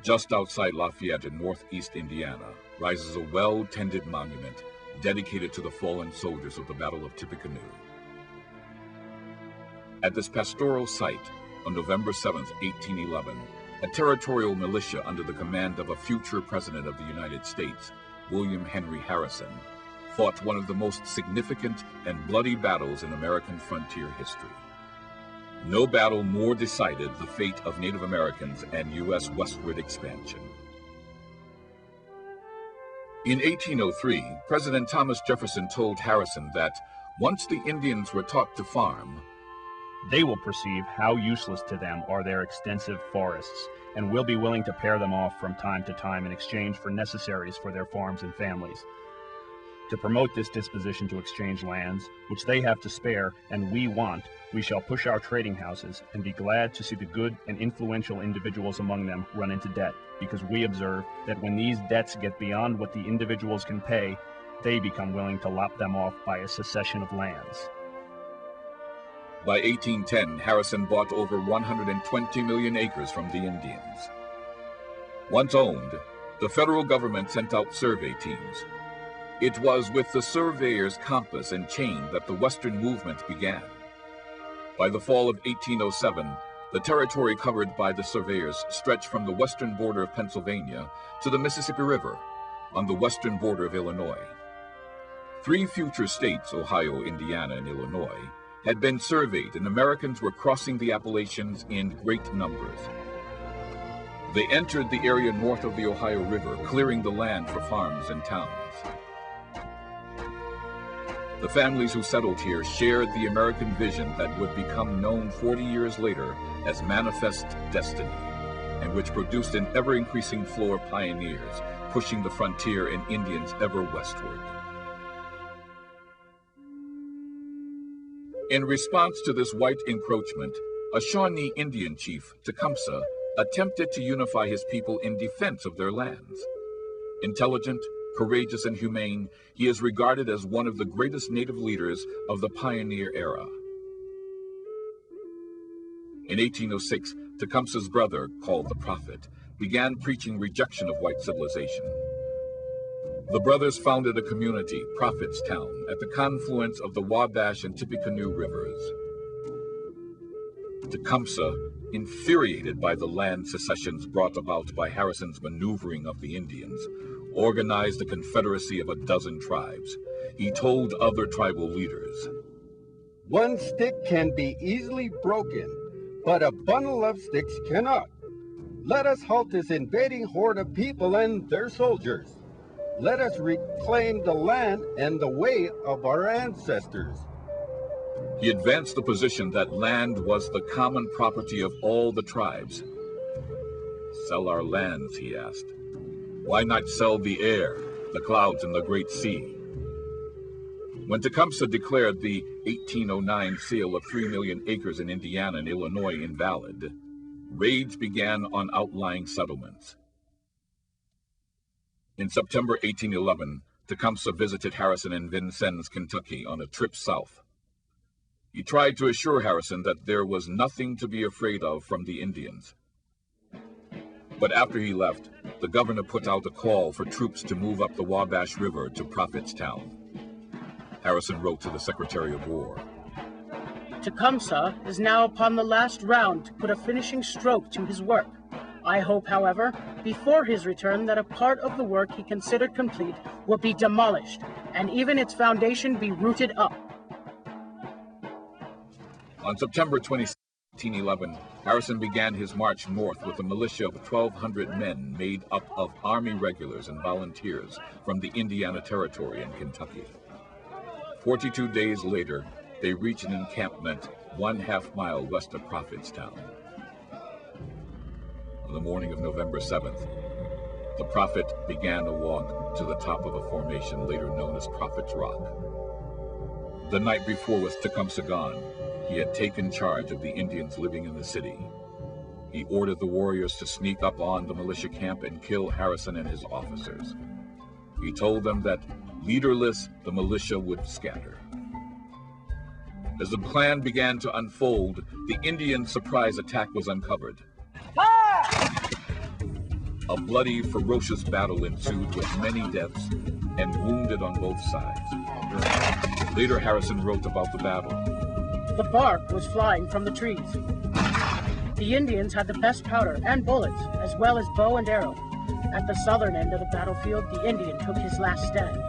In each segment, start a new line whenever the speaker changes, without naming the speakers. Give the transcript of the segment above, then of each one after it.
Just outside Lafayette in northeast Indiana rises a well-tended monument dedicated to the fallen soldiers of the Battle of Tippecanoe. At this pastoral site, on November 7, 1811, a territorial militia under the command of a future President of the United States, William Henry Harrison, fought one of the most significant and bloody battles in American frontier history. No battle more decided the fate of Native Americans and U.S. westward expansion. In 1803, President Thomas Jefferson told Harrison that once the Indians were taught to farm,
they will perceive how useless to them are their extensive forests, and will be willing to pair them off from time to time in exchange for necessaries for their farms and families. To promote this disposition to exchange lands, which they have to spare and we want, we shall push our trading houses and be glad to see the good and influential individuals among them run into debt, because we observe that when these debts get beyond what the individuals can pay, they become willing to lop them off by a succession of lands.
By 1810, Harrison bought over 120 million acres from the Indians. Once owned, the federal government sent out survey teams. It was with the surveyor's compass and chain that the Western movement began. By the fall of 1807, the territory covered by the surveyors stretched from the western border of Pennsylvania to the Mississippi River on the western border of Illinois. 3 future states, Ohio, Indiana, and Illinois, had been surveyed, and Americans were crossing the Appalachians in great numbers. They entered the area north of the Ohio River, clearing the land for farms and towns. The families who settled here shared the American vision that would become known 40 years later as Manifest Destiny, and which produced an ever-increasing flow of pioneers, pushing the frontier and Indians ever westward. In response to this white encroachment, a Shawnee Indian chief, Tecumseh, attempted to unify his people in defense of their lands. Intelligent, courageous, and humane, he is regarded as one of the greatest native leaders of the pioneer era. In 1806, Tecumseh's brother, called the Prophet, began preaching rejection of white civilization. The brothers founded a community, Prophetstown, at the confluence of the Wabash and Tippecanoe rivers. Tecumseh, infuriated by the land secessions brought about by Harrison's maneuvering of the Indians, organized a confederacy of 12 tribes. He told other tribal leaders,
"One stick can be easily broken, but a bundle of sticks cannot. Let us halt this invading horde of people and their soldiers. Let us reclaim the land and the way of our ancestors."
He advanced the position that land was the common property of all the tribes. "Sell our lands," he asked. "Why not sell the air, the clouds, and the great sea?" When Tecumseh declared the 1809 sale of 3 million acres in Indiana and Illinois invalid, raids began on outlying settlements. In September 1811, Tecumseh visited Harrison in Vincennes, Kentucky, on a trip south. He tried to assure Harrison that there was nothing to be afraid of from the Indians. But after he left, the governor put out a call for troops to move up the Wabash River to Prophetstown. Harrison wrote to the Secretary of War,
"Tecumseh is now upon the last round to put a finishing stroke to his work. I hope, however, before his return that a part of the work he considered complete will be demolished, and even its foundation be rooted up."
On September 20, 1811, Harrison began his march north with a militia of 1,200 men made up of Army regulars and volunteers from the Indiana Territory and Kentucky. 42 days later, they reached an encampment 1/2 mile west of Prophetstown. On the morning of November 7th, the Prophet began a walk to the top of a formation later known as Prophet's Rock. The night before, with Tecumseh gone, he had taken charge of the Indians living in the city. He ordered the warriors to sneak up on the militia camp and kill Harrison and his officers. He told them that, leaderless, the militia would scatter. As the plan began to unfold, the Indian surprise attack was uncovered. A bloody, ferocious battle ensued with many deaths and wounded on both sides. Later, Harrison wrote about the battle.
The bark was flying from the trees. The Indians had the best powder and bullets, as well as bow and arrow. At the southern end of the battlefield, the Indian took his last stand.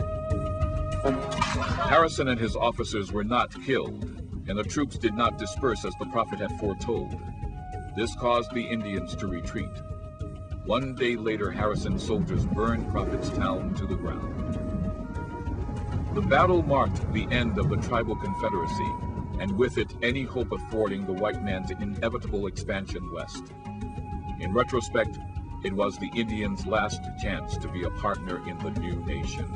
Harrison and his officers were not killed, and the troops did not disperse as the prophet had foretold. This caused the Indians to retreat. One day later, Harrison's soldiers burned Prophet's town to the ground. The battle marked the end of the tribal confederacy, and with it, any hope of thwarting the white man's inevitable expansion west. In retrospect, it was the Indians' last chance to be a partner in the new nation.